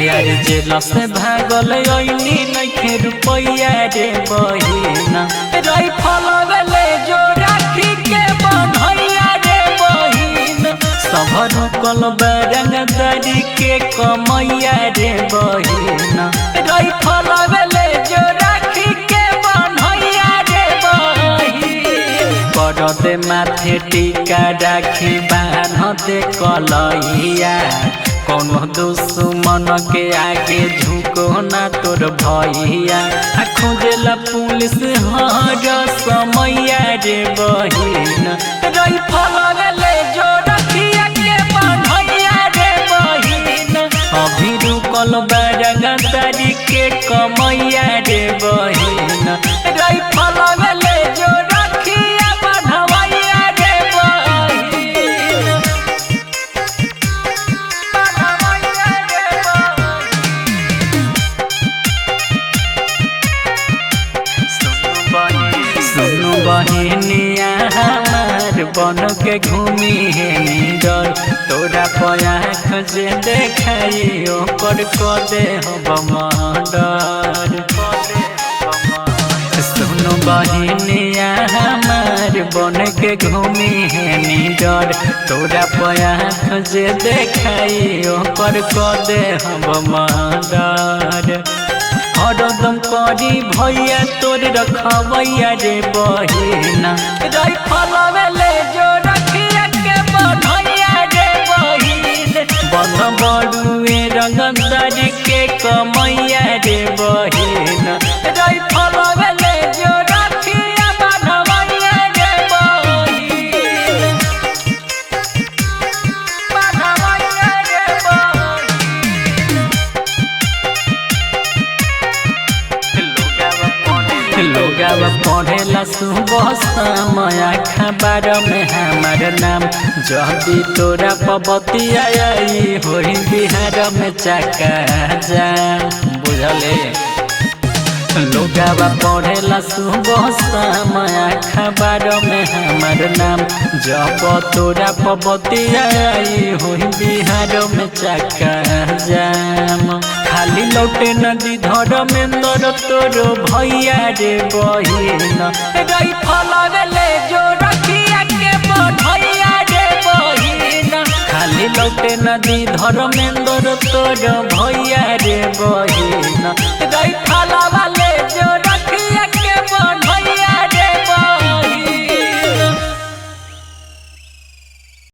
यार जेलस से भागल ओइनी नइखे रुपैया रे बहिना राइफल वाले जो राखी के बन्हैया रे बहिना सब रुकल बरंगदारी के कमैया रे बहिना राइफल वाले जो राखी के बन्हैया रे बहिना परदे माथे टीका राखी बान्हते कलैया कोनो दुश्मन के आगे झुको ना तोर भैया खोजेला पुलिस हर समैया रे बहिन राइफल वाले जो रखिया के बन्हैया रे बहिन अभी रुकल बरंगदारी के कमैया रे बहिन राइफल वाले जो रखिया बन्हैया रे बहिन सुनु बहिनिया हमार बन के घूमी है निडर तोरा पयाख जे देखाई ओकर कदे हम मर्डर सुनु बहिनिया हमार बन के घूमी है निडर तोरा पयाख जे देखाई ओकर कदे हम मर्डर हरदम करी भैया तोर रखवैया रे बहिना राइफल वाले जो रखिया के बन्हैया रे बहिन बन बड़ुए रंगदारी के कमैया रे बहिन राइफल वाले जो रखिया बन्हैया रे बहिन बन्हैया रे लोगाव पढ़ेला सुबह समय खबर में हमार नाम जदी तोरा पबतिया आई होई बिहार में चका जाम बुझले लोगाव पढ़ेला सुबह समय खबर में हमार नाम जब तोरा पबतिया आई होई बिहार में चका जाम खाली लौटे नदी धर्मेंद्र तोर भैया रे बहिन राइफल वाले जो रखिया के बन्हैया रे बहिन खाली लौटे नदी धर्मेंद्र तोर भैया